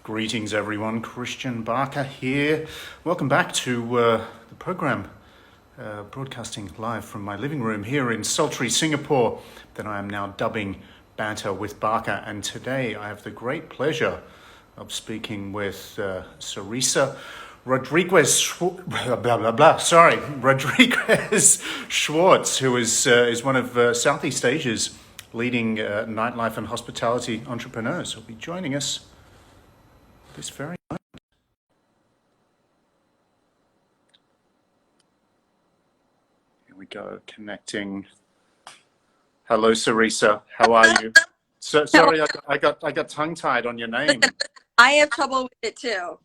Greetings everyone, Christian Barker here. Welcome back to the program, broadcasting live from my living room here in sultry Singapore that I am now dubbing Banter with Barker. And today I have the great pleasure of speaking with Sarissa Rodriguez-Schwartz, who is one of Southeast Asia's leading nightlife and hospitality entrepreneurs. Who'll be joining us this very moment. Here we go, connecting. Hello, Sarissa. How are you? So sorry, I got tongue-tied on your name. I have trouble with it too.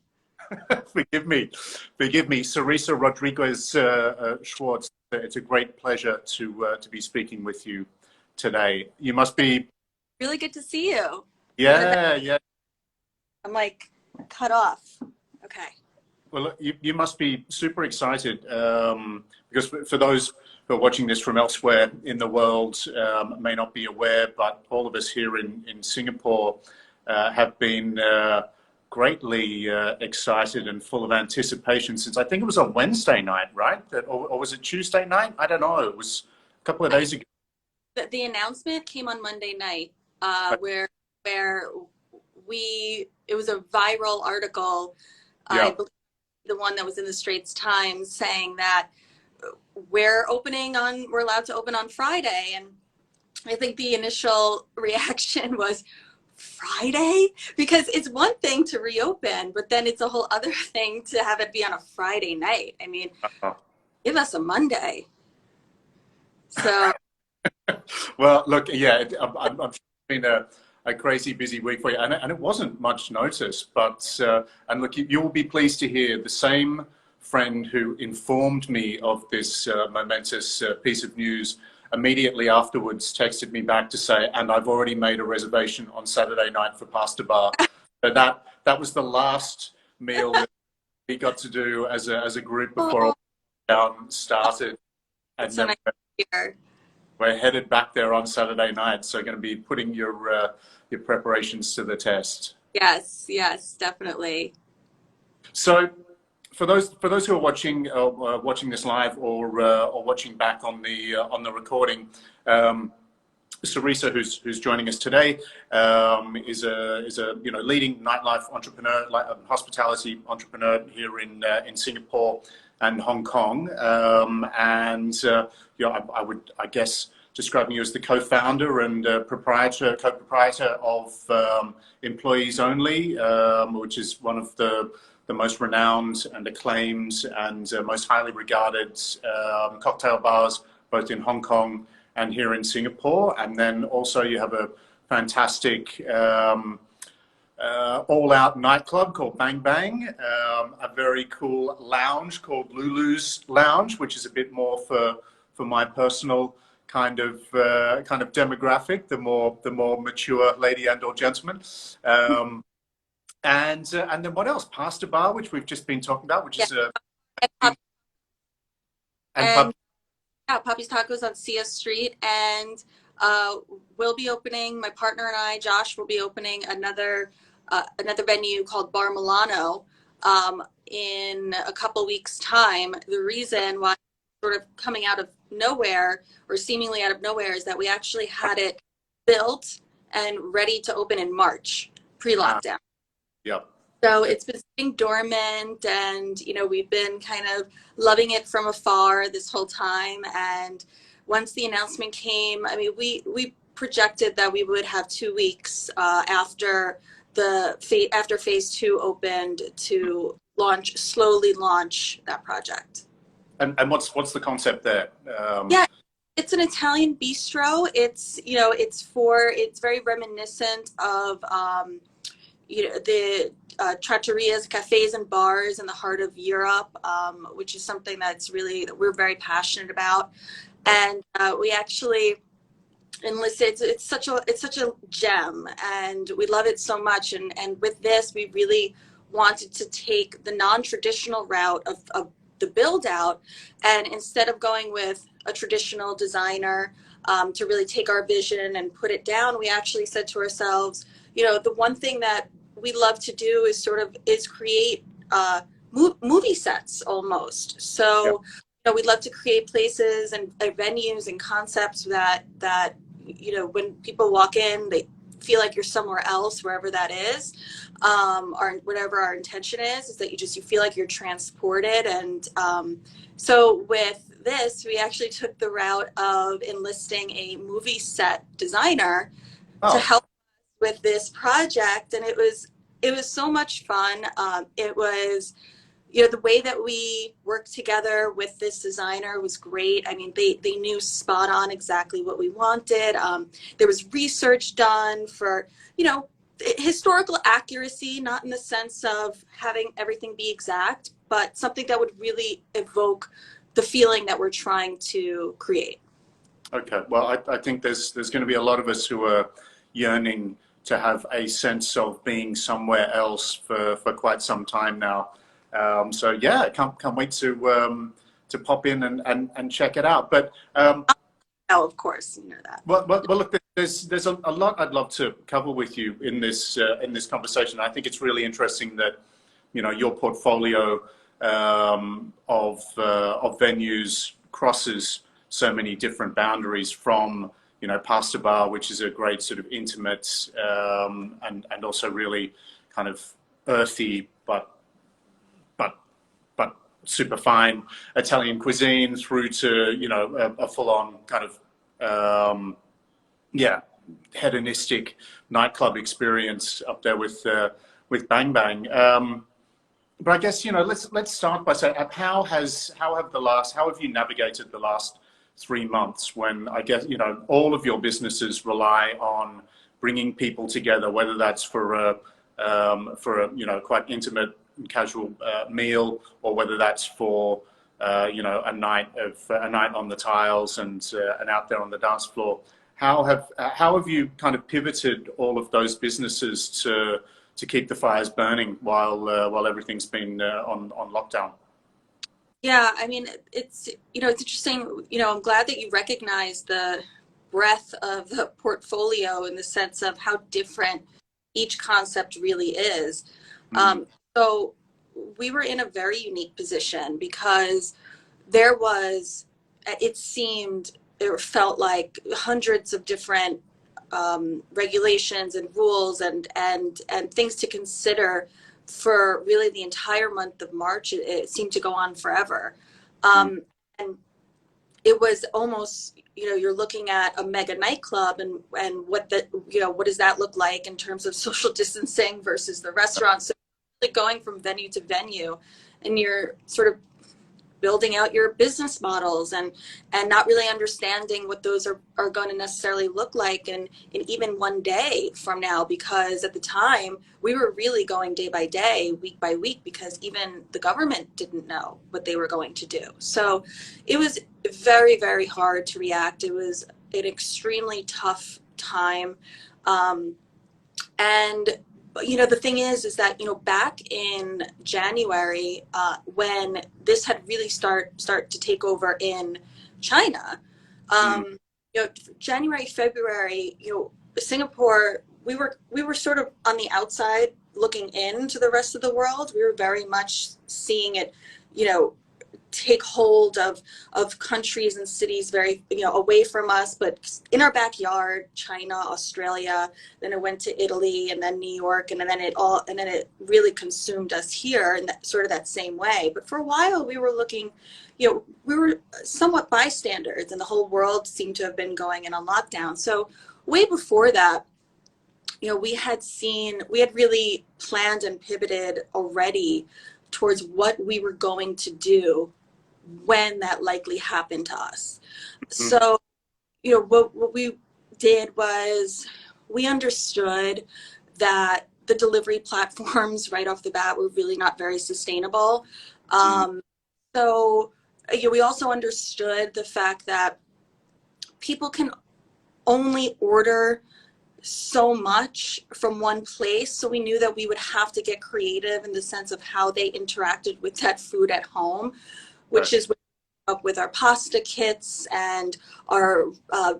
Forgive me, Sarissa Rodriguez-Schwartz. It's a great pleasure to be speaking with you today. You must be really good to see you. Yeah. I'm like cut off. Okay. Well, you must be super excited because for those who are watching this from elsewhere in the world may not be aware, but all of us here in Singapore have been greatly excited and full of anticipation since I think it was on Wednesday night, right? Or was it Tuesday night? I don't know. It was a couple of days ago. The announcement came on Monday night where it was a viral article, Yeah. I believe the one that was in the Straits Times saying that we're allowed to open on Friday. And I think the initial reaction was, Friday? Because it's one thing to reopen, but then it's a whole other thing to have it be on a Friday night. I mean, give us a Monday. So. Well, look, yeah, I'm sure it's been a crazy busy week for you, and it wasn't much notice, but and look, you will be pleased to hear the same friend who informed me of this momentous piece of news immediately afterwards texted me back to say, and I've already made a reservation on Saturday night for pasta bar. So that was the last meal that we got to do as a group before all lockdown started, and then we're headed back there on Saturday night. So going to be putting your preparations to the test. Yes, definitely. So for those who are watching this live or watching back on the recording, Sarissa, who's joining us today, is a leading nightlife entrepreneur, hospitality entrepreneur here in Singapore and Hong Kong, and I guess describing you as the co-founder and co-proprietor of Employees Only, which is one of the most renowned and acclaimed and most highly regarded cocktail bars, both in Hong Kong and here in Singapore. And then also you have a fantastic all-out nightclub called Bang Bang, a very cool lounge called Lulus Lounge, which is a bit more for my personal kind of demographic, the more mature lady and or gentleman. And then what else? Pasta bar, which we've just been talking about, which is Poppy's Tacos on CS Street, and we'll be opening. My partner and I, Josh, will be opening another venue called Bar Milano in a couple weeks' time. The reason why it's sort of coming out of nowhere or seemingly out of nowhere is that we actually had it built and ready to open in March, pre-lockdown. Yep. So it's been sitting dormant, and we've been kind of loving it from afar this whole time. And once the announcement came, I mean, we projected that we would have 2 weeks after phase 2 opened to slowly launch that project. And what's the concept there? Yeah, it's an Italian bistro. It's it's very reminiscent of the trattorias, cafes, and bars in the heart of Europe, which is something that we're very passionate about. And we actually enlisted. It's such a gem, and we love it so much. And with this, we really wanted to take the non-traditional route of the build out, and instead of going with a traditional designer to really take our vision and put it down, we actually said to ourselves, the one thing that we love to do is create movie sets almost. So, Yeah. we'd love to create places and venues and concepts that when people walk in, they feel like you're somewhere else, wherever that is, or whatever our intention is that you feel like you're transported. And so with this, we actually took the route of enlisting a movie set designer to Oh, help with this project, and it was so much fun. It was, the way that we worked together with this designer was great. I mean, they knew spot on exactly what we wanted. There was research done for, historical accuracy, not in the sense of having everything be exact, but something that would really evoke the feeling that we're trying to create. okay. Well, I think there's going to be a lot of us who are yearning to have a sense of being somewhere else for quite some time now. So yeah, can't wait to pop in and check it out. But Oh, of course, you know that. well, look, there's a lot I'd love to cover with you in this conversation. I think it's really interesting that your portfolio of venues crosses so many different boundaries from pasta bar, which is a great sort of intimate and also really kind of earthy but super fine Italian cuisine, through to a full-on kind of hedonistic nightclub experience up there with Bang Bang. But I guess let's start by saying how have you navigated the last 3 months, when I guess all of your businesses rely on bringing people together, whether that's for a quite intimate and casual meal, or whether that's for a night on the tiles and out there on the dance floor. How have you kind of pivoted all of those businesses to keep the fires burning while everything's been on lockdown? Yeah, I mean, it's interesting. I'm glad that you recognize the breadth of the portfolio in the sense of how different each concept really is. Mm. So we were in a very unique position because there was, it felt like hundreds of different regulations and rules and things to consider for really the entire month of March. It seemed to go on forever. And it was almost, you're looking at a mega nightclub and what does that look like in terms of social distancing versus the restaurant. So really going from venue to venue, and you're sort of building out your business models and not really understanding what those are going to necessarily look like in even one day from now, because at the time we were really going day by day, week by week, because even the government didn't know what they were going to do. So it was very, very hard to react. It was an extremely tough time. And the thing is that back in January, when this had really start to take over in China, January, February, Singapore, we were sort of on the outside looking into the rest of the world. We were very much seeing it, take hold of countries and cities very away from us, but in our backyard. China, Australia, then it went to Italy, and then New York, and then it really consumed us here in that same way. But for a while we were looking, we were somewhat bystanders, and the whole world seemed to have been going in on lockdown. So way before that, we had really planned and pivoted already towards what we were going to do when that likely happened to us. Mm-hmm. So, what we did was we understood that the delivery platforms right off the bat were really not very sustainable. So, we also understood the fact that people can only order so much from one place. So we knew that we would have to get creative in the sense of how they interacted with that food at home, which is up with our pasta kits and our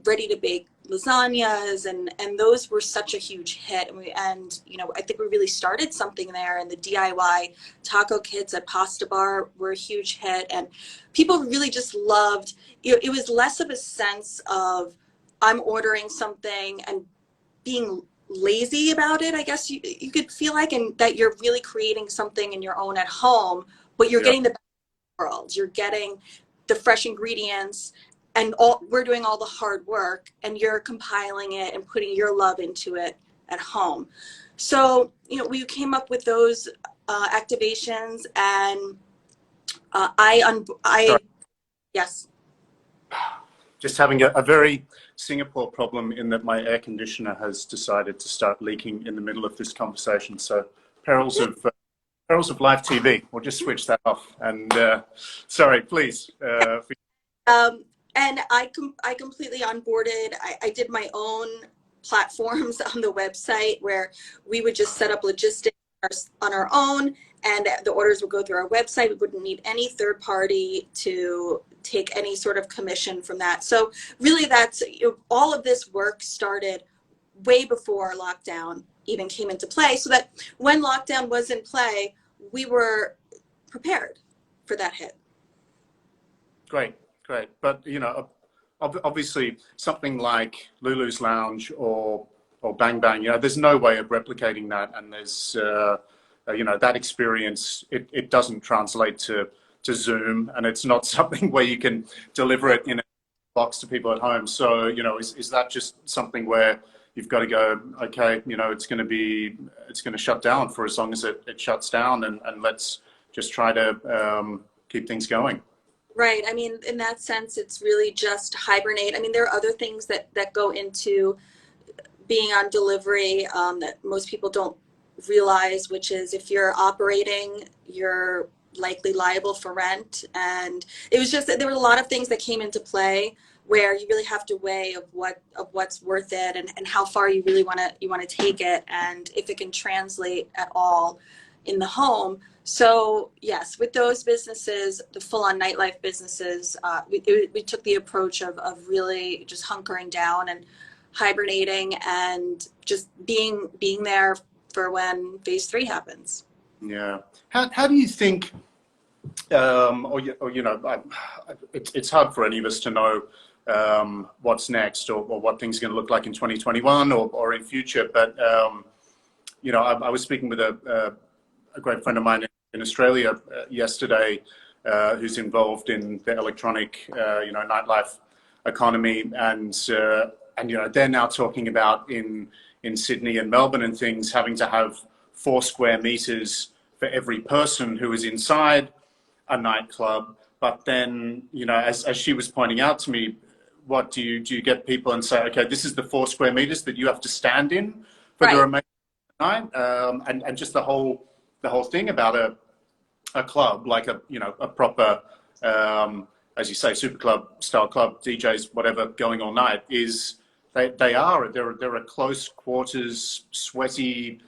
ready to bake lasagnas, and those were such a huge hit. And you know, I think we really started something there. And the DIY taco kits at Pasta Bar were a huge hit, and people really just loved. It was less of a sense of I'm ordering something and being lazy about it, I guess you could feel like, and that you're really creating something in your own at home, but you're getting the best of both worlds. You're getting the fresh ingredients, and we're doing all the hard work, and you're compiling it and putting your love into it at home. So, you know, we came up with those activations, and yes. Just having a very Singapore problem in that my air conditioner has decided to start leaking in the middle of this conversation. So perils of live TV. We'll just switch that off. And sorry, please. And I completely onboarded. I did my own platforms on the website where we would just set up logistics on our own, and the orders would go through our website. We wouldn't need any third party to take any sort of commission from that. So really, that's, you know, all of this work started way before lockdown even came into play, so that when lockdown was in play, we were prepared for that hit. Great. But, you know, obviously something like Lulu's Lounge or Bang Bang, you know, there's no way of replicating that. And there's, you know, that experience, it doesn't translate to Zoom, and it's not something where you can deliver it in a box to people at home. So, you know, is that just something where you've got to go, okay, you know, it's going to shut down for as long as it shuts down, and let's just try to keep things going. Right. I mean, in that sense, it's really just hibernate. I mean, there are other things that go into being on delivery that most people don't realize, which is if you're operating, you're likely liable for rent. And it was just that there were a lot of things that came into play where you really have to weigh of what's worth it, and how far you really want to take it, and if it can translate at all in the home. So yes, with those businesses, the full-on nightlife businesses, we took the approach of really just hunkering down and hibernating, and just being there for when phase 3 happens. Yeah. How do you think, or you know, it's hard for any of us to know what's next, or what things are going to look like in 2021 or in future. But you know, I was speaking with a great friend of mine in Australia yesterday, who's involved in the electronic, you know, nightlife economy, and you know, they're now talking about in Sydney and Melbourne and things, having to have 4 square meters for every person who is inside a nightclub. But then, you know, as she was pointing out to me, what do you get people and say, okay, this is the 4 square meters that you have to stand in for the remainder of the night, and just the whole thing about a club, like a proper, as you say, super club style club, DJs, whatever, going all night, is they're a close quarters, sweaty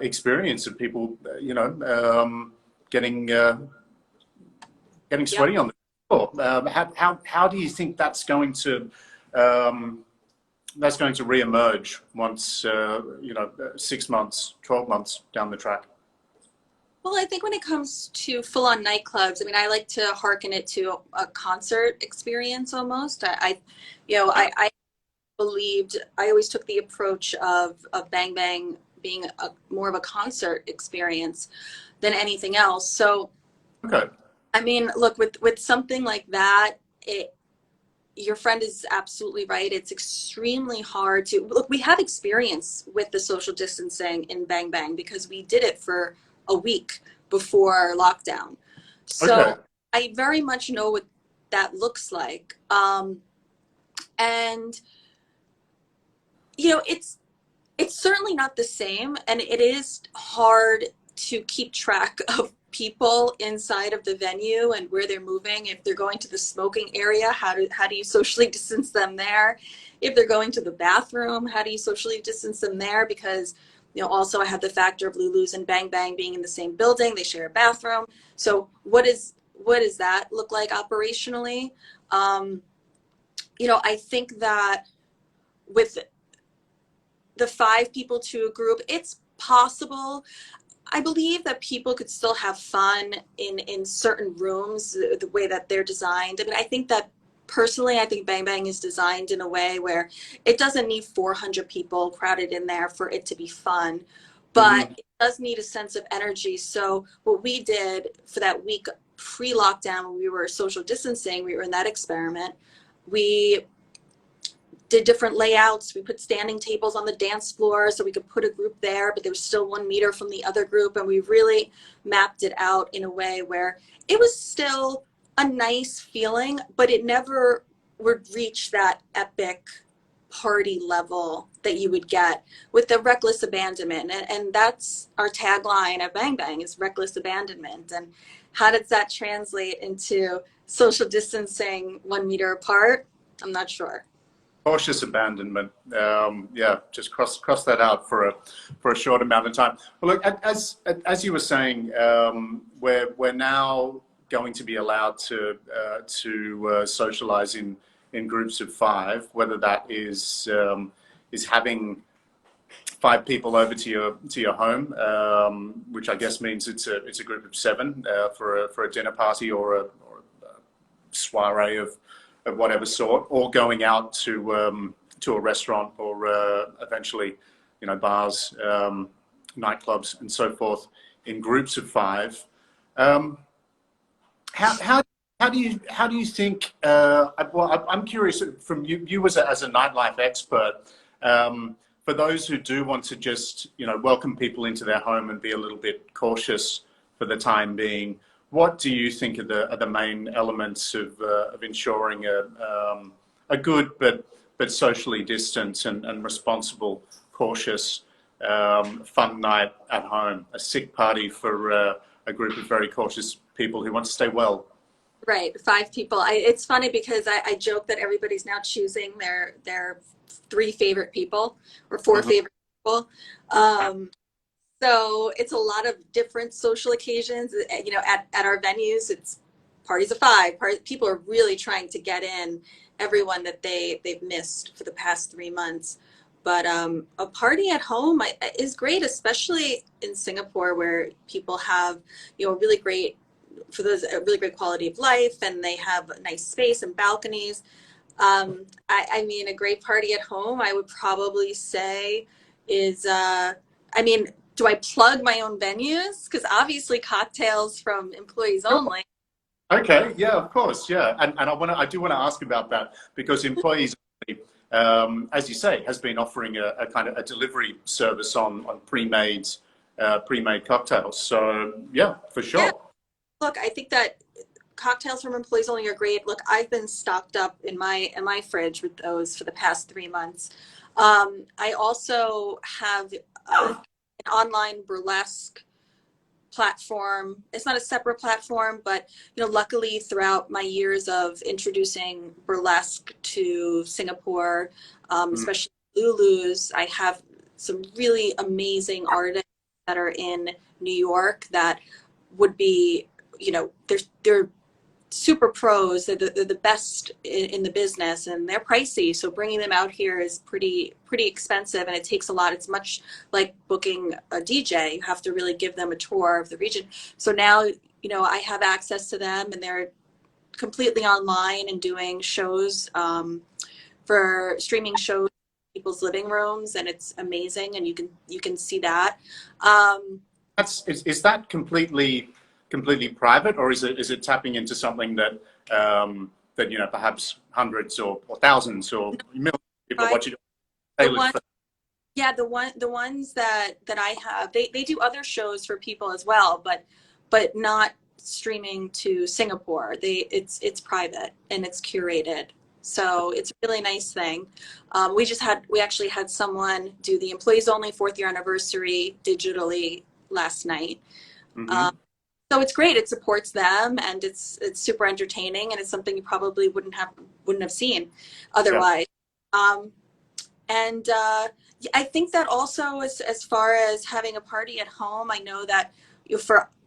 experience of people, you know, getting sweaty on the floor. How do you think that's going to reemerge once you know, 6 months, 12 months down the track? Well, I think when it comes to full-on nightclubs, I mean, I like to hearken it to a concert experience almost. I believed, I always took the approach of Bang Bang being more of a concert experience than anything else. So, okay. I mean, look, with something like that, your friend is absolutely right. It's extremely hard to, look, we have experience with the social distancing in Bang Bang because we did it for a week before lockdown. So I very much know what that looks like. And, you know, it's certainly not the same, and it is hard to keep track of people inside of the venue and where they're moving. If they're going to the smoking area, how do you socially distance them there? If they're going to the bathroom, how do you socially distance them there? Because, you know, also I have the factor of Lulu's and Bang Bang being in the same building. They share a bathroom. So what does that look like operationally? You know, I think that with the 5 people to a group, it's possible. I believe that people could still have fun in certain rooms, the way that they're designed. I mean, I think that personally, I think Bang Bang is designed in a way where it doesn't need 400 people crowded in there for it to be fun, but it does need a sense of energy. So what we did for that week pre-lockdown, when we were social distancing, we were in that experiment. We did different layouts. We put standing tables on the dance floor so we could put a group there, but there was still 1 meter from the other group. And we really mapped it out in a way where it was still a nice feeling, but it never would reach that epic party level that you would get with the reckless abandonment. And that's our tagline at Bang Bang, is reckless abandonment. And how does that translate into social distancing 1 meter apart? I'm not sure. Cautious abandonment. Yeah, just cross that out for a short amount of time. Well, look, as you were saying, we're now going to be allowed to socialize in groups of 5, whether that is having 5 people over to your home, which I guess means it's a group of 7 for a dinner party or a soiree of whatever sort, or going out to a restaurant, or eventually, bars, nightclubs, and so forth, in groups of 5. How do you think? Well, I'm curious from you as a nightlife expert. For those who do want to just welcome people into their home and be a little bit cautious for the time being, what do you think are the main elements of ensuring a good but socially distant and responsible, cautious, fun night at home, a sick party for a group of very cautious people who want to stay well? Right, 5 people. It's funny because I joke that everybody's now choosing their 3 favorite people or 4 favorite people. So it's a lot of different social occasions. At our venues, it's parties of 5. People are really trying to get in everyone that they've missed for the past 3 months. But a party at home is great, especially in Singapore, where people have really great quality of life, and they have a nice space and balconies. I mean, a great party at home, I would probably say, is do I plug my own venues? Because obviously cocktails from employees only. Okay, yeah, of course, yeah. And I do want to ask about that, because employees, as you say, has been offering a kind of a delivery service on pre-made cocktails. So yeah, for sure. Yeah. Look, I think that cocktails from employees only are great. Look, I've been stocked up in my fridge with those for the past 3 months. I also have an online burlesque platform. It's not a separate platform, but luckily throughout my years of introducing burlesque to Singapore, especially Lulu's, I have some really amazing artists that are in New York that would be, they're super pros. They're the best in the business, and they're pricey. So bringing them out here is pretty expensive, and it takes a lot. It's much like booking a DJ. You have to really give them a tour of the region. So now, I have access to them, and they're completely online and doing shows, for streaming shows in people's living rooms, and it's amazing. And you can see that. Is that completely private, or is it tapping into something that perhaps hundreds or thousands or millions of people watching? The ones that I have, they do other shows for people as well, but not streaming to Singapore. It's private and it's curated. So it's a really nice thing. We actually had someone do the employees only 4th year anniversary digitally last night. So it's great. It supports them, and it's super entertaining, and it's something you probably wouldn't have seen otherwise. Yeah. I think that also, as far as having a party at home, I know that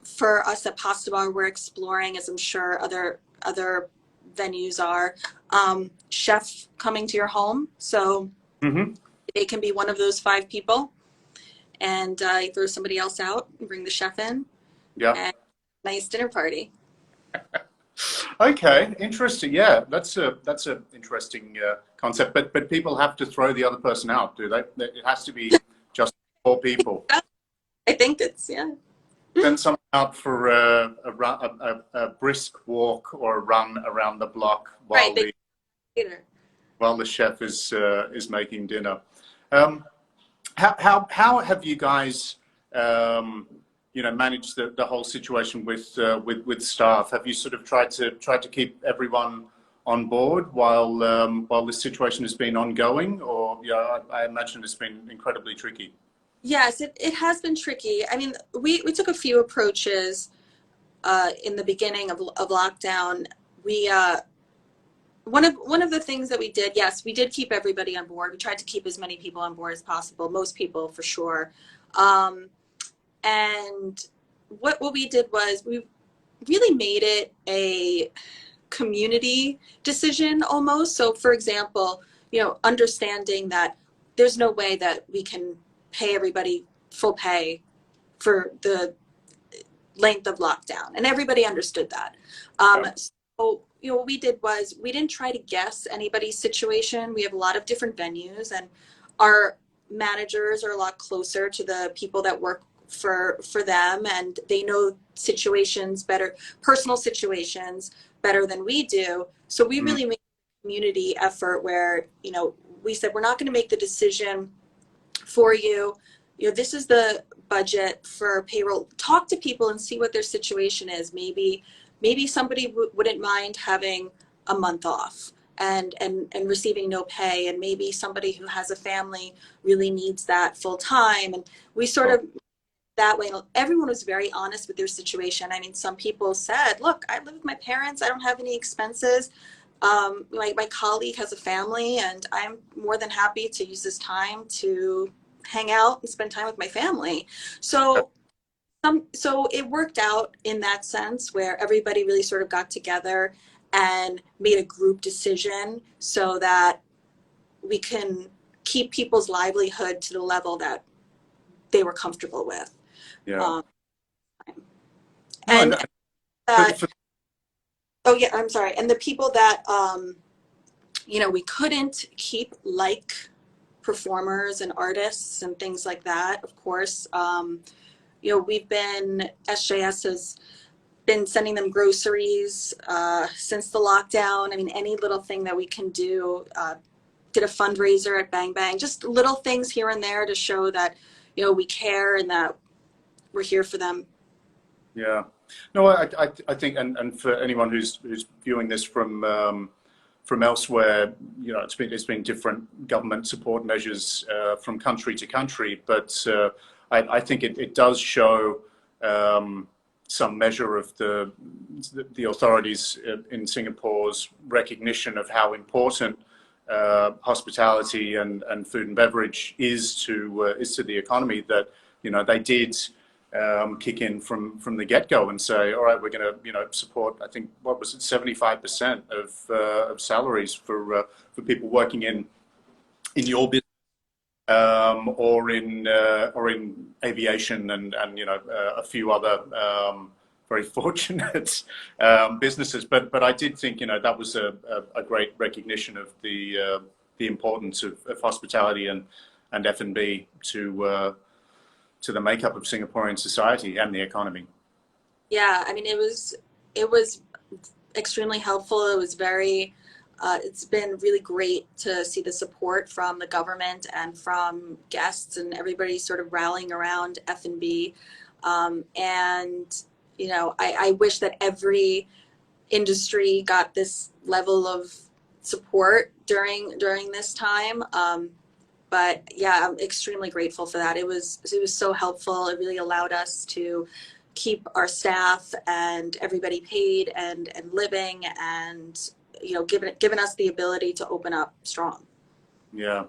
for us at Pasta Bar, we're exploring, as I'm sure other venues are, chef coming to your home. So Mm-hmm. They can be one of those 5 people, and you throw somebody else out and bring the chef in. Yeah. And nice dinner party. Okay, interesting. Yeah, that's a interesting concept. But people have to throw the other person out, do they? It has to be just 4 people. I think it's, yeah. Send someone out for a brisk walk or a run around the block while Right. while the chef is making dinner. How have you guys managed the whole situation with staff? Have you sort of tried to keep everyone on board while this situation has been ongoing, or I imagine it's been incredibly tricky. Yes, it has been tricky. I mean, we took a few approaches in the beginning of lockdown. We one of the things that we did, yes, we did keep everybody on board. We tried to keep as many people on board as possible, most people for sure. And what we did was we really made it a community decision almost. So for example, understanding that there's no way that we can pay everybody full pay for the length of lockdown, and everybody understood that. So what we did was we didn't try to guess anybody's situation. We have a lot of different venues, and our managers are a lot closer to the people that work for them, and they know situations better, personal situations better than we do. So we really made a community effort where we said, we're not going to make the decision for you. This is the budget for payroll. Talk to people and see what their situation is. Maybe somebody wouldn't mind having a month off and receiving no pay, and maybe somebody who has a family really needs that full time. And we sort of that way, everyone was very honest with their situation. I mean, some people said, look, I live with my parents, I don't have any expenses. My colleague has a family, and I'm more than happy to use this time to hang out and spend time with my family. So it worked out in that sense, where everybody really sort of got together and made a group decision so that we can keep people's livelihood to the level that they were comfortable with. Yeah. And oh yeah, I'm sorry. And the people that we couldn't keep, like performers and artists and things like that, of course. SJS has been sending them groceries since the lockdown. I mean, any little thing that we can do. Did a fundraiser at Bang Bang, just little things here and there to show that we care and that we're here for them. Yeah, no, I think, and for anyone who's viewing this from elsewhere, it's been different government support measures from country to country, but I think it does show some measure of the authorities in Singapore's recognition of how important hospitality and food and beverage is to the economy, that they did kick in from the get-go and say, all right, we're going to support, I think, what was it, 75% of salaries for people working in your business or in aviation and a few other very fortunate businesses. But I did think that was a great recognition of the importance of hospitality and F&B to the makeup of Singaporean society and the economy. Yeah, I mean, it was extremely helpful. It was very, it's been really great to see the support from the government and from guests, and everybody sort of rallying around F&B. I wish that every industry got this level of support during this time. But yeah, I'm extremely grateful for that. It was so helpful. It really allowed us to keep our staff and everybody paid and living, and given us the ability to open up strong. Yeah,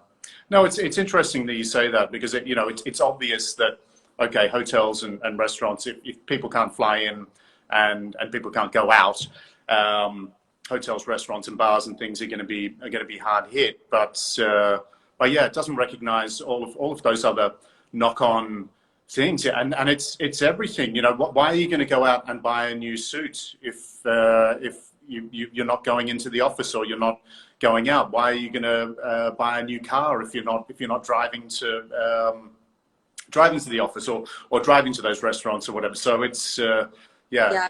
no, it's interesting that you say that, because it's obvious that, okay, hotels and restaurants, if people can't fly in and people can't go out, hotels, restaurants, and bars and things are going to be hard hit. But but yeah, it doesn't recognize all of those other knock-on things. Yeah, and it's everything. You know, why are you going to go out and buy a new suit if you're not going into the office or you're not going out? Why are you going to buy a new car if you're not driving to the office or driving to those restaurants or whatever? So it's Yeah.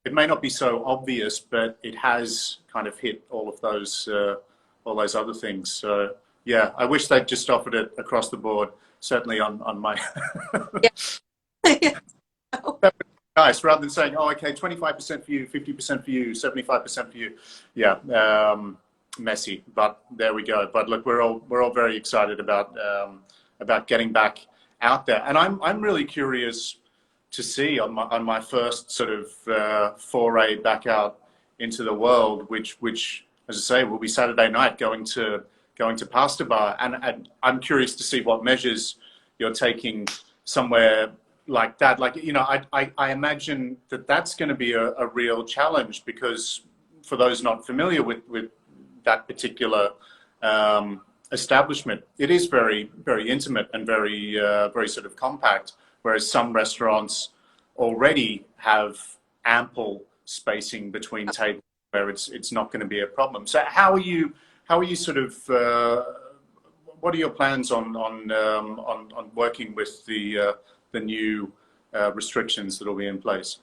it may not be so obvious, but it has kind of hit all those other things. So yeah, I wish they'd just offered it across the board. Certainly on my Yeah. that would be nice, rather than saying, oh, okay, 25% for you, 50% for you, 75% for you. Yeah, messy, but there we go. But look, we're all very excited about getting back out there, and I'm really curious to see on my first sort of foray back out into the world, which as I say will be Saturday night, going to Pasta Bar, and I'm curious to see what measures you're taking somewhere like that. Like, you know, I imagine that's going to be a real challenge, because for those not familiar with that particular establishment, it is very, very intimate and very very sort of compact, whereas some restaurants already have ample spacing between tables where it's not going to be a problem. So how are you sort of what are your plans on working with the new restrictions that will be in place?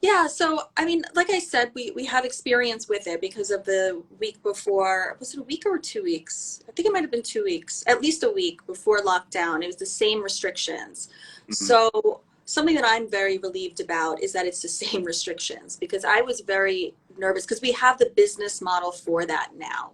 Yeah, so I mean, like I said, we have experience with it because of the week before. Was it a week or 2 weeks? I think it might have been 2 weeks, at least a week before lockdown. It was the same restrictions. Mm-hmm. So something that I'm very relieved about is that it's the same restrictions, because I was very nervous because we have the business model for that now.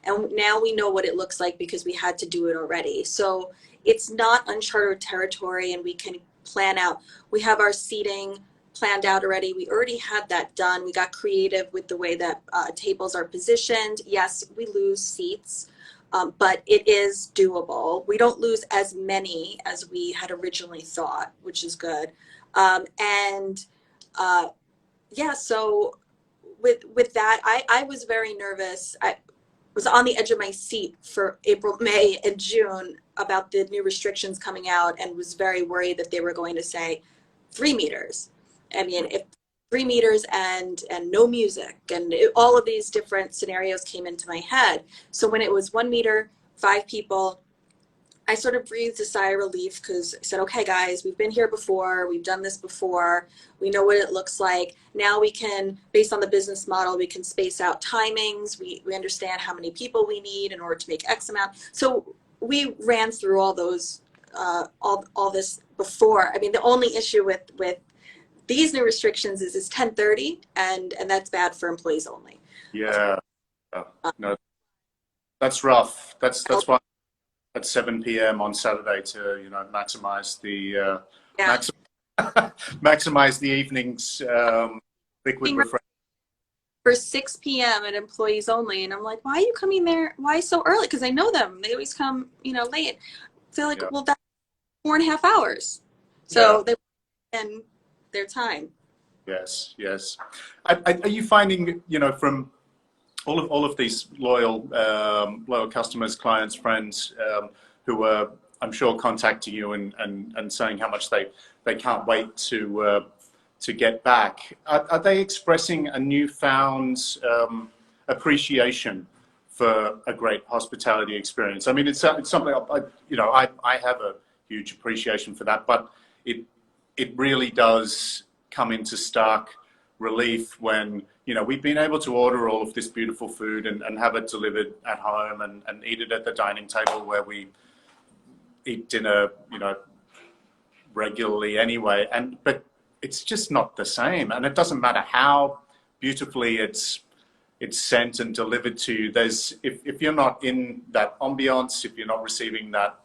And now we know what it looks like because we had to do it already. So it's not uncharted territory, and we can plan out. We have our seating planned out already. We already had that done. We got creative with the way that tables are positioned. Yes, we lose seats, but it is doable. We don't lose as many as we had originally thought, which is good. Yeah, so with that, I was very nervous. I was on the edge of my seat for April, May, and June about the new restrictions coming out, and was very worried that they were going to say 3 meters. I mean, if 3 meters and no music, and all of these different scenarios came into my head. So when it was 1 meter, 5 people, I sort of breathed a sigh of relief, because I said, okay, guys, we've been here before. We've done this before. We know what it looks like. Now we can, based on the business model, we can space out timings. We understand how many people we need in order to make X amount. So we ran through all those, all this before. I mean, the only issue with these new restrictions is it's 10:30, and that's bad for employees only. Yeah, no, that's rough. That's why at 7 p.m. on Saturday to, you know, maximize the maximize the evening's liquid refreshment. For 6 p.m. at employees only, and I'm like, why are you coming there? Why so early? Because I know them. They always come, you know, late. So like, well, that's 4.5 hours. So they and their time. Yes, yes. Are you finding, you know, from all of these loyal customers, clients, friends who are, I'm sure, contacting you and saying how much they can't wait to get back? Are they expressing a newfound appreciation for a great hospitality experience? I mean, it's something I have a huge appreciation for that, but it really does come into stark relief when, you know, we've been able to order all of this beautiful food and have it delivered at home and eat it at the dining table where we eat dinner, you know, regularly anyway. But it's just not the same, and it doesn't matter how beautifully it's sent and delivered to you. There's if you're not in that ambiance, if you're not receiving that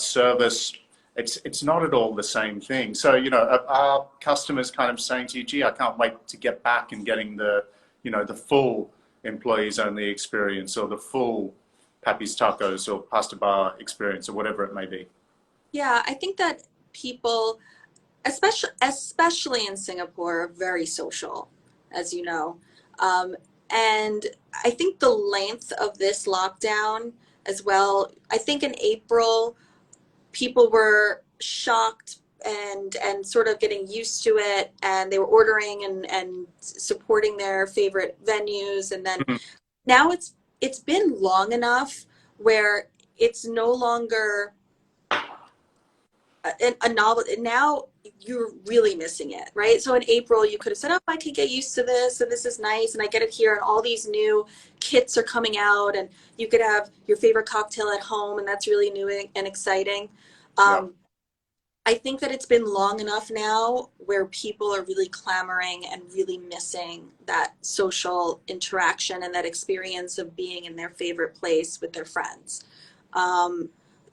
service, it's not at all the same thing. So, you know, are customers kind of saying to you, gee, I can't wait to get back and getting the, you know, the full employees only experience, or the full Papi's Tacos or Pasta Bar experience, or whatever it may be? Yeah, I think that people, especially in Singapore, are very social, as you know. And I think the length of this lockdown as well. I think in April, people were shocked and sort of getting used to it, and they were ordering and supporting their favorite venues. And then Mhm. now it's been long enough where it's no longer a novel. Now you're really missing it, right? So in April, you could have said, oh, I could get used to this, and this is nice, and I get it here, and all these new kits are coming out, and you could have your favorite cocktail at home, and that's really new and exciting. Yeah. I think that it's been long enough now where people are really clamoring and really missing that social interaction and that experience of being in their favorite place with their friends. Um,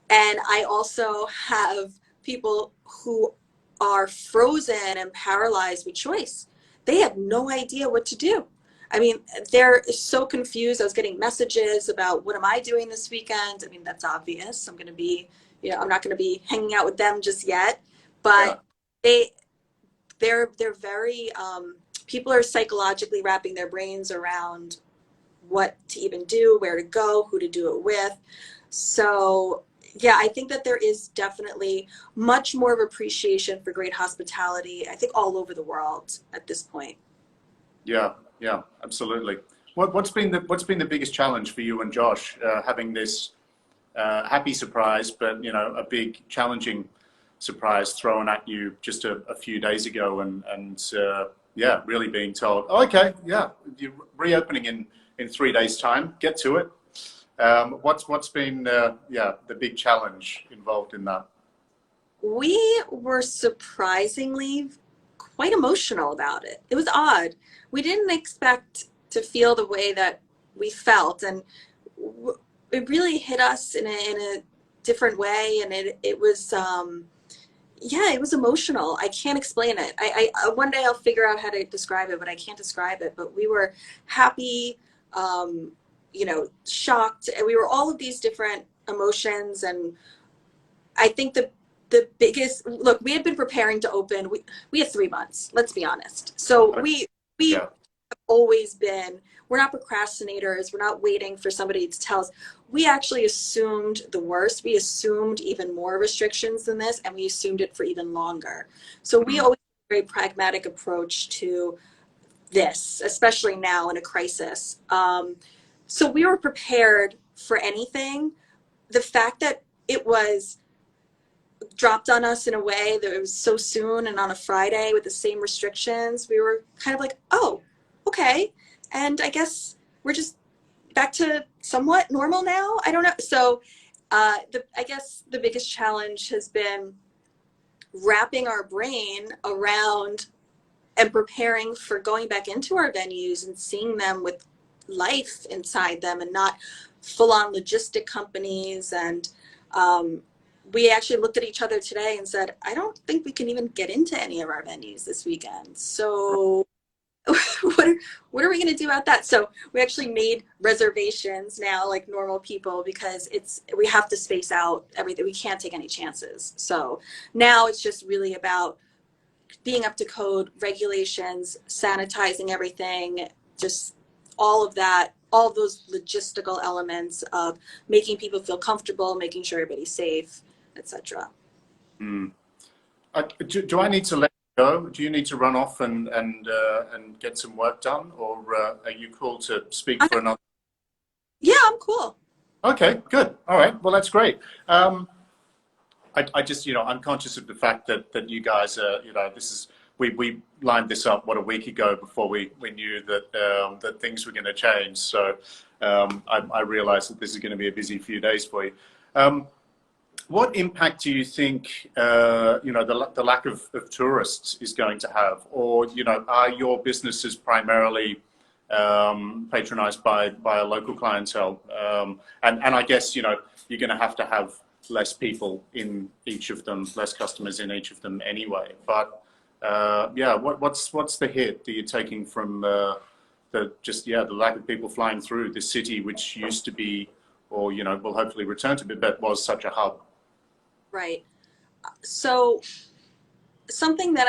and I also have people who are frozen and paralyzed with choice. They have no idea what to do. I mean, they're so confused. I was getting messages about what am I doing this weekend? I mean, that's obvious. I'm going to be, I'm not going to be hanging out with them just yet. Yeah. But they, they're very, people are psychologically wrapping their brains around what to even do, where to go, who to do it with. So yeah, I think that there is definitely much more of appreciation for great hospitality, I think all over the world at this point. Yeah. Yeah. Absolutely. What's been the biggest challenge for you and Josh, having this happy surprise, but a big challenging surprise thrown at you just a few days ago, and yeah, really being told, oh, okay, yeah, you're reopening in 3 days' time. Get to it. What's been yeah, the big challenge involved in that? We were surprisingly quite emotional about it. It was odd. We didn't expect to feel the way that we felt, and it really hit us in a different way. And it was, yeah, it was emotional. I can't explain it. One day I'll figure out how to describe it, but I can't describe it. But we were happy, shocked, and we were all of these different emotions. And I think the biggest look, we had been preparing to open. We had 3 months. Let's be honest. So we Yeah. always been, we're not procrastinators. We're not waiting for somebody to tell us. We actually assumed the worst. We assumed even more restrictions than this, and we assumed it for even longer. So we Mm. always have a very pragmatic approach to this, especially now in a crisis. So we were prepared for anything. The fact that it was dropped on us in a way that it was so soon and on a Friday with the same restrictions, we were kind of like, oh, okay. And I guess we're just back to somewhat normal now. I don't know. So I guess the biggest challenge has been wrapping our brain around and preparing for going back into our venues and seeing them with life inside them and not full on logistic companies. And we actually looked at each other today and said, I don't think we can even get into any of our venues this weekend. So what are we going to do about that? So we actually made reservations now like normal people, because we have to space out everything. We can't take any chances. So now it's just really about being up to code, regulations, sanitizing everything, just all of that, all of those logistical elements of making people feel comfortable, making sure everybody's safe, etc. Mm. Do I need to let you go? Do you need to run off and get some work done, or are you cool to speak for another? Yeah, I'm cool. Okay, good. All right. Well, that's great. I just, I'm conscious of the fact that you guys are, this is, we lined this up, what, a week ago before we knew that things were going to change. So I realized that this is going to be a busy few days for you. What impact do you think, the lack of tourists is going to have? Or, are your businesses primarily patronized by a local clientele? And I guess, you're going to have less people in each of them, less customers in each of them anyway. But yeah, what's the hit that you're taking from the lack of people flying through this city, which used to be, or will hopefully return to be, but was such a hub? Right. So something that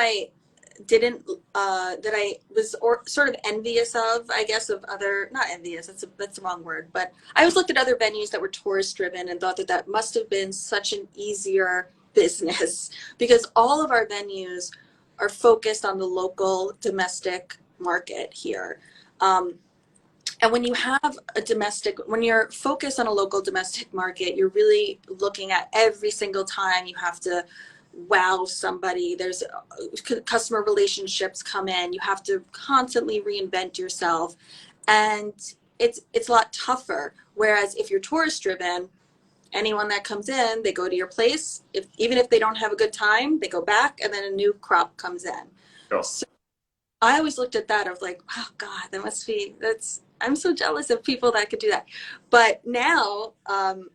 didn't that I was sort of envious of, I guess, of other, not envious, that's the wrong word, but I always looked at other venues that were tourist driven and thought that that must have been such an easier business because all of our venues are focused on the local domestic market here. And when you have when you're focused on a local domestic market, you're really looking at every single time you have to wow somebody. There's customer relationships come in. You have to constantly reinvent yourself. And it's a lot tougher. Whereas if you're tourist driven, anyone that comes in, they go to your place. Even if they don't have a good time, they go back and then a new crop comes in. Sure. So I always looked at that of like, oh God, I'm so jealous of people that could do that. But now I'm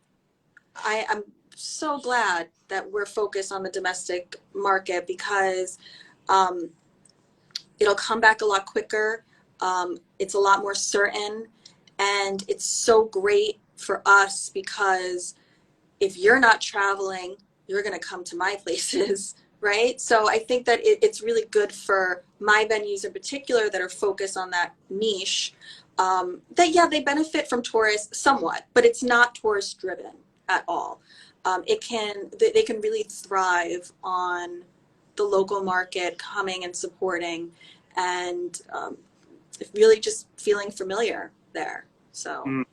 so glad that we're focused on the domestic market because it'll come back a lot quicker. It's a lot more certain. And it's so great for us because if you're not traveling, you're going to come to my places. Right. So I think that it's really good for my venues in particular that are focused on that niche. They benefit from tourists somewhat, but it's not tourist driven at all. They can really thrive on the local market coming and supporting and really just feeling familiar there. So.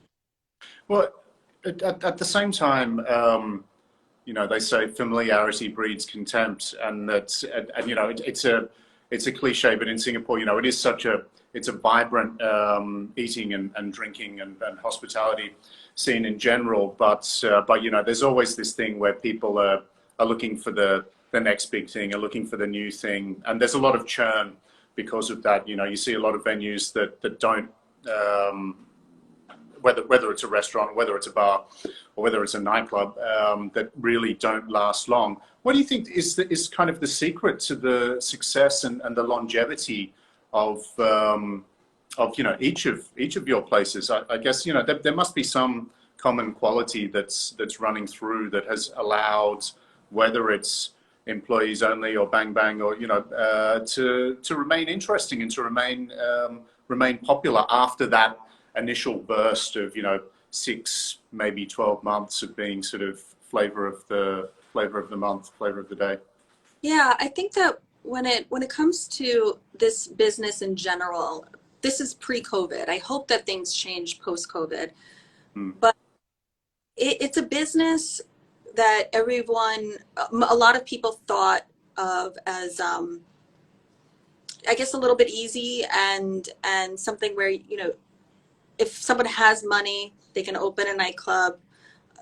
Well, at the same time, they say familiarity breeds contempt, and that's, it's a cliche, but in Singapore, it's a vibrant eating and drinking and hospitality scene in general. But there's always this thing where people are looking for the next big thing, are looking for the new thing, and there's a lot of churn because of that. You see a lot of venues that don't. Whether it's a restaurant, whether it's a bar, or whether it's a nightclub, that really don't last long. What do you think is kind of the secret to the success and the longevity of each of your places? I guess there must be some common quality that's running through that has allowed, whether it's employees only or bang bang or to remain interesting and to remain popular after that initial burst of 6, maybe 12 months of being sort of flavor of the month, flavor of the day. Yeah, I think that when it comes to this business in general, this is pre-COVID. I hope that things change post-COVID, but it's a business that a lot of people thought of as I guess a little bit easy and something where if someone has money, they can open a nightclub.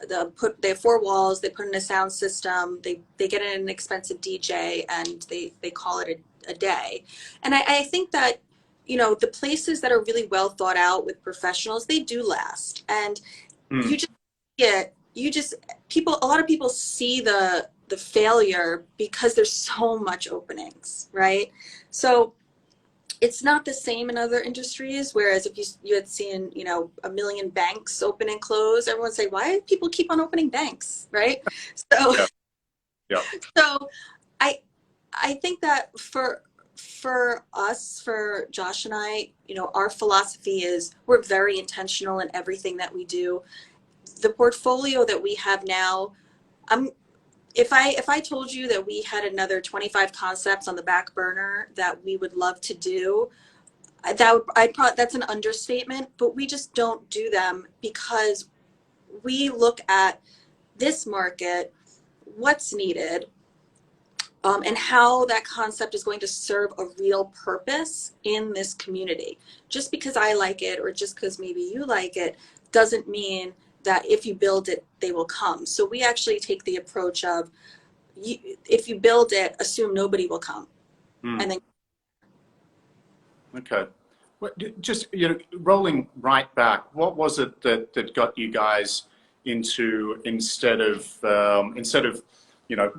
They have 4 walls. They put in a sound system. They get an expensive DJ, and they call it a day. And I think that the places that are really well thought out with professionals, they do last. And you just a lot of people see the failure because there's so much openings, right? So it's not the same in other industries, whereas if you had seen, 1 million banks open and close, everyone would say, why do people keep on opening banks, right? So, yeah. So I think that for us, for Josh and I, our philosophy is we're very intentional in everything that we do. The portfolio that we have now, if I told you that we had another 25 concepts on the back burner that we would love to do, that's an understatement, but we just don't do them because we look at this market, what's needed, and how that concept is going to serve a real purpose in this community. Just because I like it or just because maybe you like it doesn't mean that if you build it, they will come. So we actually take the approach of, if you build it, assume nobody will come. And then. Okay. Well, just, rolling right back, what was it that got you guys into, instead of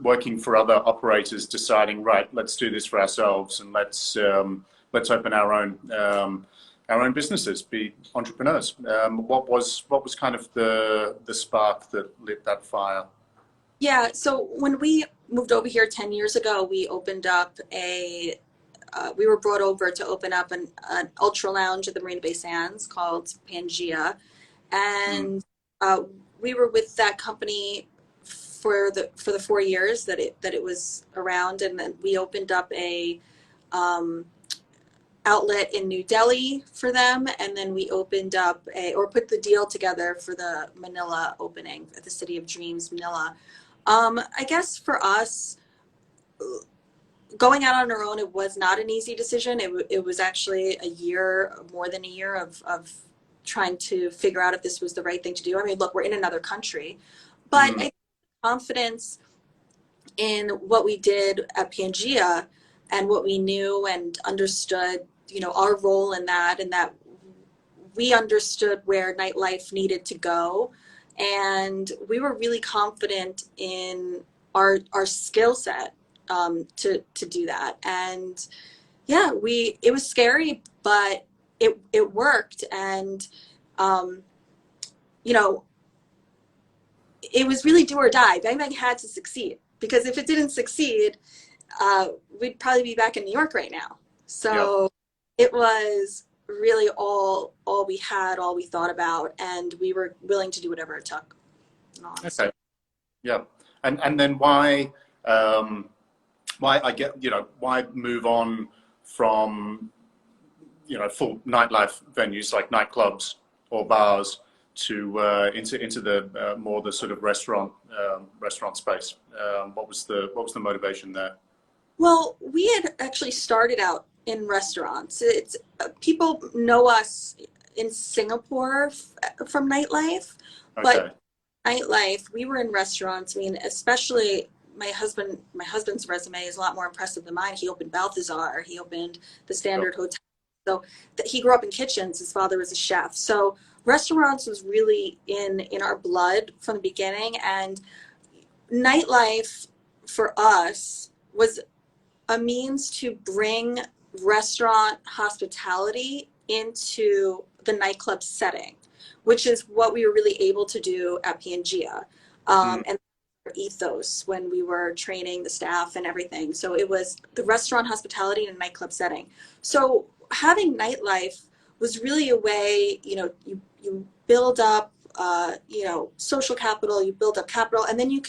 working for other operators, deciding, right, let's do this for ourselves and let's open our own businesses, be entrepreneurs. What was kind of the spark that lit that fire? Yeah, so when we moved over here 10 years ago, we opened up we were brought over to open up an ultra lounge at the Marina Bay Sands called Pangea, and we were with that company for the 4 years that it was around, and then we opened up a outlet in New Delhi for them, and then we opened up put the deal together for the Manila opening at the City of Dreams, Manila. I guess for us, going out on our own, it was not an easy decision. It was actually more than a year of trying to figure out if this was the right thing to do. I mean, look, we're in another country, but I think confidence in what we did at Pangea and what we knew and understood, our role in that, and that we understood where nightlife needed to go. And we were really confident in our skill set to do that. And yeah, it was scary, but it worked. And, it was really do or die. Bang Bang had to succeed, because if it didn't succeed, we'd probably be back in New York right now. So it was really all we had, all we thought about, and we were willing to do whatever it took. Okay. Yeah. And then why why move on from, full nightlife venues like nightclubs or bars to into the more the sort of restaurant space? What was the motivation there? Well, we had actually started out in restaurants. It's people know us in Singapore from nightlife, but nightlife, we were in restaurants. I mean, especially my husband's resume is a lot more impressive than mine. He opened Balthazar. He opened the Standard Hotel. So he grew up in kitchens. His father was a chef. So restaurants was really in our blood from the beginning. And nightlife for us was a means to bring restaurant hospitality into the nightclub setting, which is what we were really able to do at Pangea. And ethos when we were training the staff and everything. So it was the restaurant hospitality in a nightclub setting. So having nightlife was really a way, you build up, social capital, you build up capital, and then you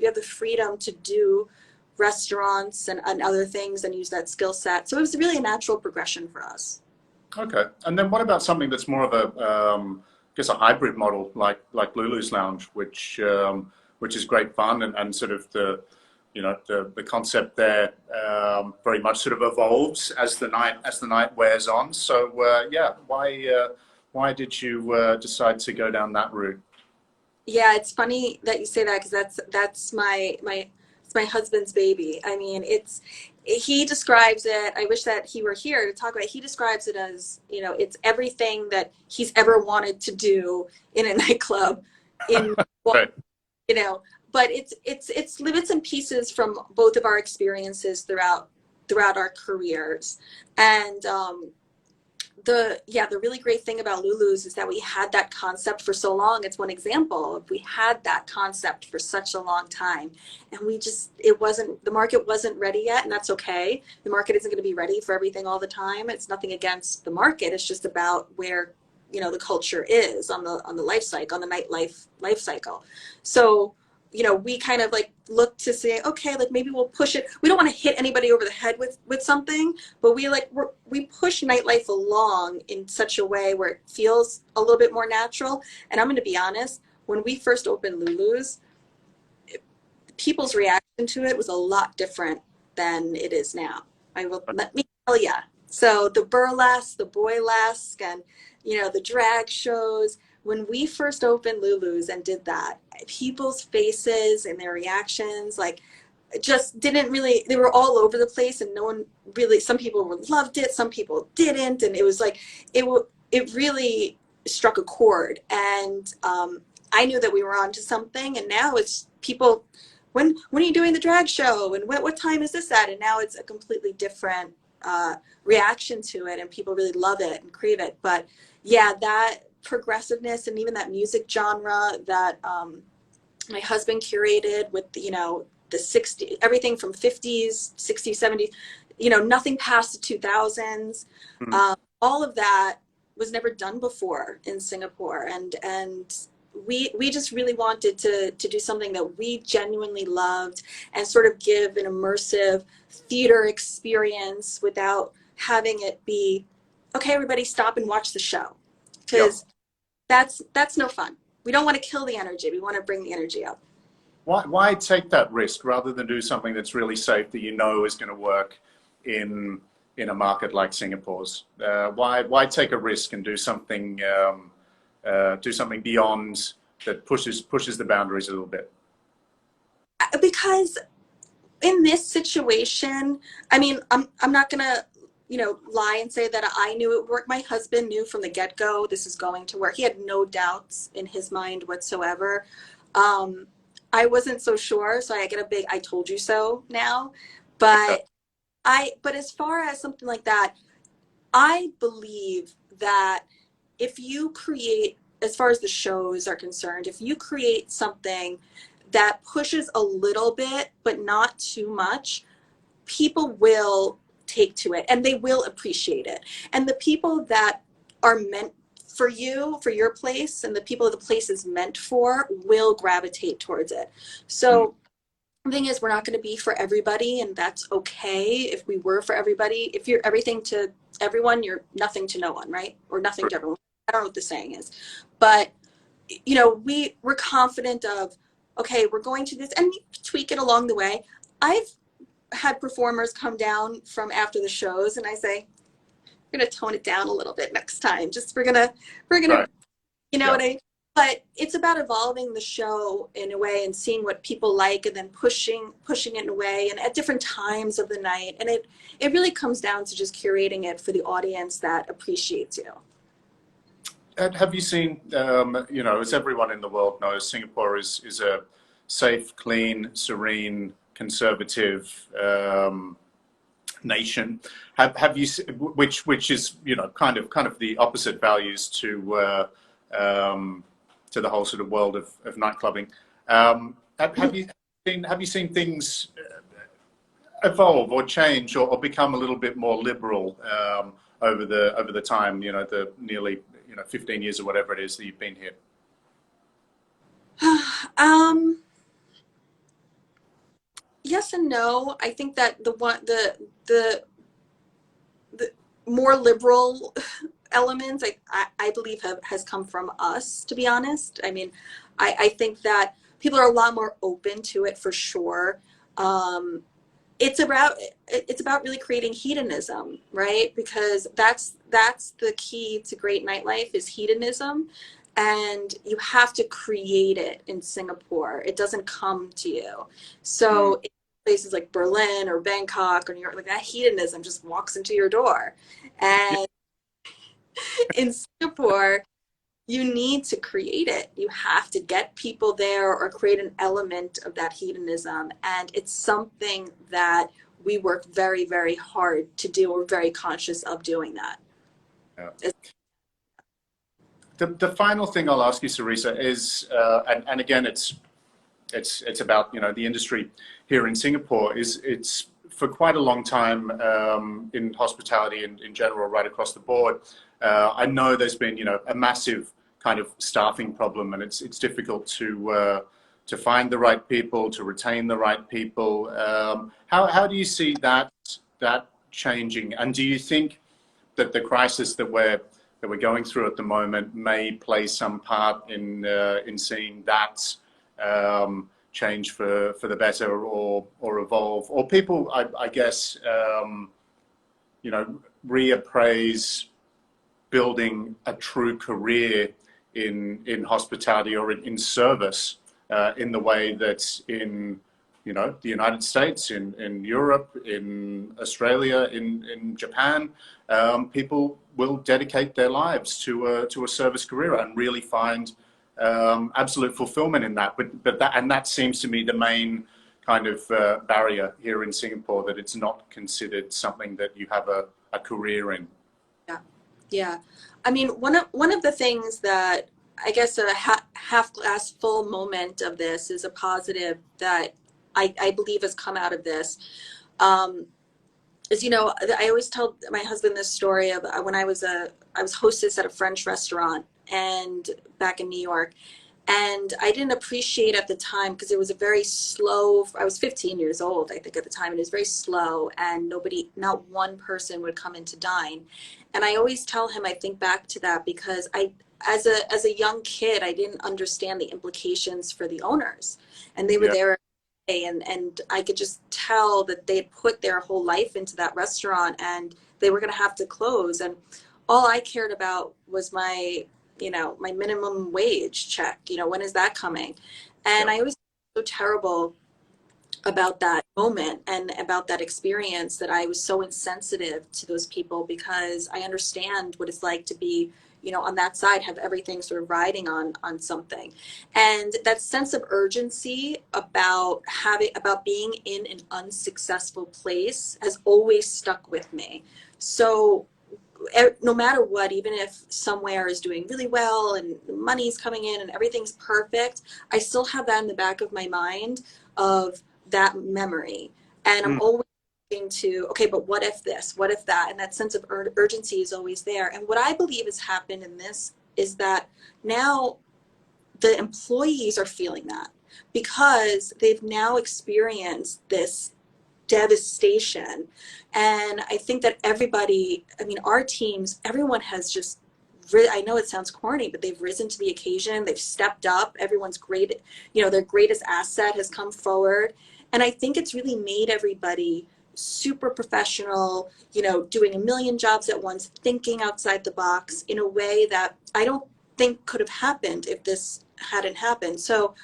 have the freedom to do restaurants and other things and use that skill set. So it was really a natural progression for us. Okay. And then what about something that's more of a hybrid model like Lulus Lounge, which is great fun, and sort of the concept there very much sort of evolves as the night wears on. So why did you decide to go down that route? Yeah, it's funny that you say that, because that's my husband's baby. I mean, he describes it. I wish that he were here to talk about it. He describes it as, it's everything that he's ever wanted to do in a nightclub in right. But it's bits and pieces from both of our experiences throughout our careers. And the really great thing about Lulu's is that we had that concept for so long. It's one example. We had that concept for such a long time, and the market wasn't ready yet, and that's okay. The market isn't going to be ready for everything all the time. It's nothing against the market. It's just about where the culture is on the life cycle, on the nightlife life cycle. So we kind of look to say, okay, maybe we'll push it. We don't want to hit anybody over the head with something, but we push nightlife along in such a way where it feels a little bit more natural. And I'm going to be honest, when we first opened Lulu's, people's reaction to it was a lot different than it is now. Let me tell you. So the burlesque, the boylesque, and the drag shows. When we first opened Lulu's and did that, people's faces and their reactions, just didn't really, they were all over the place, and no one really, some people loved it, some people didn't. And it was it really struck a chord. And I knew that we were onto something. And now it's people, when are you doing the drag show? And what time is this at? And now it's a completely different reaction to it, and people really love it and crave it. But yeah, that progressiveness and even that music genre that my husband curated with the 60s, everything from 50s, 60s, 70s, nothing past the 2000s. All of that was never done before in Singapore. And we just really wanted to do something that we genuinely loved and sort of give an immersive theater experience without having it be, okay, everybody stop and watch the show. Because that's no fun. We don't want to kill the energy. We want to bring the energy up. Why take that risk rather than do something that's really safe that you know is going to work in a market like Singapore's? Why take a risk and do something beyond that pushes the boundaries a little bit? Because in this situation, I mean, I'm not gonna lie and say that I knew it would work. My husband knew from the get-go this is going to work. He had no doubts in his mind whatsoever. I wasn't so sure, so I get a big "I told you so" now. But as far as something like that, I believe that if you create, as far as the shows are concerned, if you create something that pushes a little bit but not too much, people will take to it and they will appreciate it. And the people that are meant for you, for your place, and the people the place is meant for will gravitate towards it. So the thing is, we're not going to be for everybody, and that's okay. If we were for everybody, if you're everything to everyone, you're nothing to no one, right? Or nothing to everyone. I don't know what the saying is, but we're confident of, okay, we're going to this, and we tweak it along the way. I've had performers come down from after the shows, and I say, we're going to tone it down a little bit next time. Just we're gonna, right. But it's about evolving the show in a way and seeing what people like, and then pushing it in a way, and at different times of the night. And it really comes down to just curating it for the audience that appreciates you. And have you seen, as everyone in the world knows, Singapore is a safe, clean, serene, conservative nation. Have you, which is kind of the opposite values to the whole sort of world of nightclubbing. Have you seen things evolve or change or become a little bit more liberal over the time, the nearly 15 years or whatever it is that you've been here? Yes and no. I think that the more liberal elements, I believe has come from us, to be honest. I mean, I think that people are a lot more open to it for sure. It's about really creating hedonism, right? Because that's the key to great nightlife is hedonism, and you have to create it in Singapore. It doesn't come to you. So in places like Berlin or Bangkok or New York, like that hedonism just walks into your door. And in Singapore, you need to create it. You have to get people there or create an element of that hedonism. And it's something that we work very, very hard to do. We're very conscious of doing that. Yeah. The final thing I'll ask you, Sarissa, is, and again, it's about the industry here in Singapore. It's for quite a long time in hospitality in general, right across the board. I know there's been a massive kind of staffing problem, and it's difficult to find the right people, to retain the right people. How do you see that changing? And do you think that the crisis that we're going through at the moment may play some part in seeing that change for the better or evolve, or people, I guess, reappraise building a true career in hospitality or in service in the way that in the United States, in Europe, in Australia, in Japan, people will dedicate their lives to a service career and really find absolute fulfillment in that. But that seems to me the main kind of barrier here in Singapore, that it's not considered something that you have a career in. Yeah. I mean, one of the things that I guess a half glass full moment of this is a positive that I believe has come out of this. is, you know, I always tell my husband this story of when I was hostess at a French restaurant and back in New York. And I didn't appreciate at the time because it was a very slow, I was 15 years old, I think at the time, and it was very slow and nobody, not one person would come in to dine. And I always tell him, I think back to that because as a young kid, I didn't understand the implications for the owners, and they were Yeah. there and I could just tell that they had put their whole life into that restaurant and they were going to have to close. And all I cared about was my, you know, my minimum wage check, you know, when is that coming? And Yeah. I always felt so terrible about that moment and about that experience that I was so insensitive to those people because I understand what it's like to be, you know, on that side, have everything sort of riding on something. And that sense of urgency about being in an unsuccessful place has always stuck with me. So no matter what, even if somewhere is doing really well and money's coming in and everything's perfect, I still have that in the back of my mind of that memory. And I'm Mm. always thinking to, okay, but what if this, what if that? And that sense of urgency is always there. And what I believe has happened in this is that now the employees are feeling that because they've now experienced this devastation. And I think that everybody, I mean, our teams, everyone has just, I know it sounds corny, but they've risen to the occasion. They've stepped up. Everyone's great, you know, their greatest asset has come forward. And I think it's really made everybody super professional, you know, doing a million jobs at once, thinking outside the box in a way that I don't think could have happened if this hadn't happened. So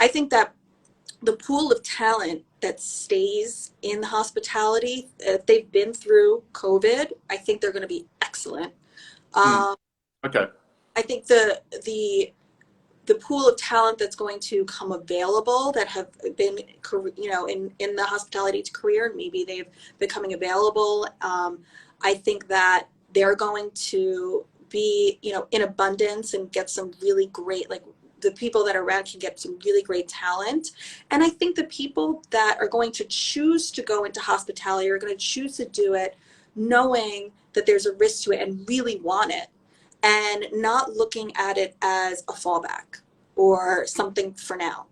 I think that the pool of talent that stays in hospitality, if they've been through COVID, I think they're going to be excellent. Mm. Um, Okay. I think the pool of talent that's going to come available that have been, you know, in the hospitality career, maybe they've becoming available. I think that they're going to be, you know, in abundance and get some really great, like the people that are around can get some really great talent. And I think the people that are going to choose to go into hospitality are going to choose to do it knowing that there's a risk to it and really want it and not looking at it as a fallback or something for now.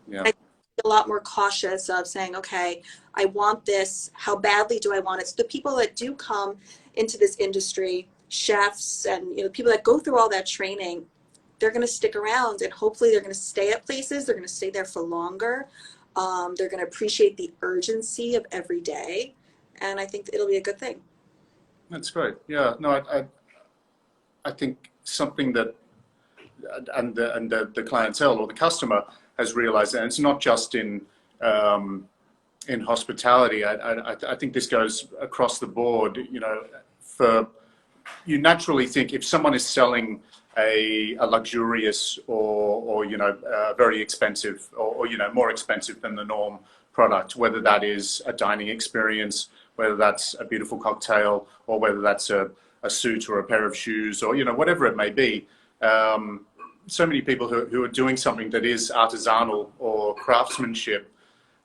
Yeah. I think a lot more cautious of saying, okay, I want this. How badly do I want it? So the people that do come into this industry, chefs and, you know, people that go through all that training, they're going to stick around and hopefully they're going to stay at places. They're going to stay there for longer. They're going to appreciate the urgency of every day. And I think it'll be a good thing. That's great. Yeah. No, I think something that the clientele or the customer has realized, and it's not just in hospitality. I think this goes across the board. You know, for you naturally think if someone is selling a luxurious or you know very expensive or you know more expensive than the norm product, whether that is a dining experience, whether that's a beautiful cocktail, or whether that's a suit or a pair of shoes, or you know whatever it may be. So many people who are doing something that is artisanal or craftsmanship,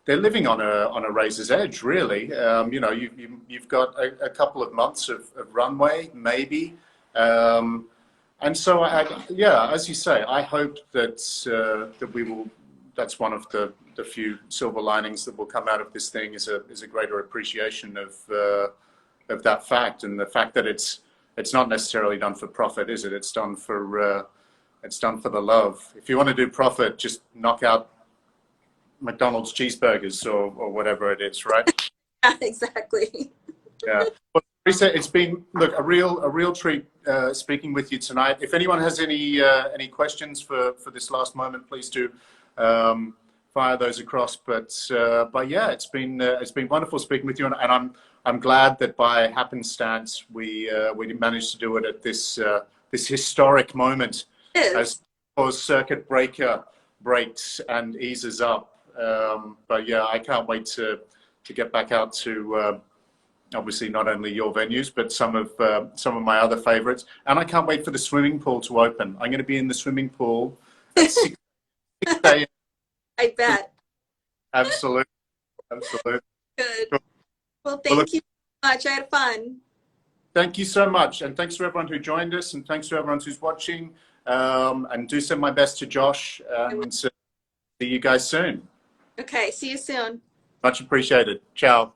they're living on a razor's edge, really. You know, you've got a couple of months of runway, maybe. And so, yeah, as you say, I hope that that we will. That's one of the few silver linings that will come out of this thing is a greater appreciation of that fact, and the fact that it's not necessarily done for profit, is it? It's done for the love. If you want to do profit, just knock out McDonald's cheeseburgers or whatever it is, right? Yeah, exactly. Yeah. Well, Sarissa, it's been a real treat speaking with you tonight. If anyone has any questions for this last moment, please do fire those across. But yeah, it's been wonderful speaking with you, and I'm glad that by happenstance we managed to do it at this historic moment as circuit breaker breaks and eases up. But yeah, I can't wait to get back out to obviously not only your venues, but some of my other favorites. And I can't wait for the swimming pool to open. I'm going to be in the swimming pool at 6 a.m. I bet. Absolutely. Absolutely. Good. Well, Well, look, thank you so much. I had fun. thank you so much. And thanks to everyone who joined us, and thanks to everyone who's watching. And do send my best to Josh, and see you guys soon. Okay, see you soon. Much appreciated. Ciao.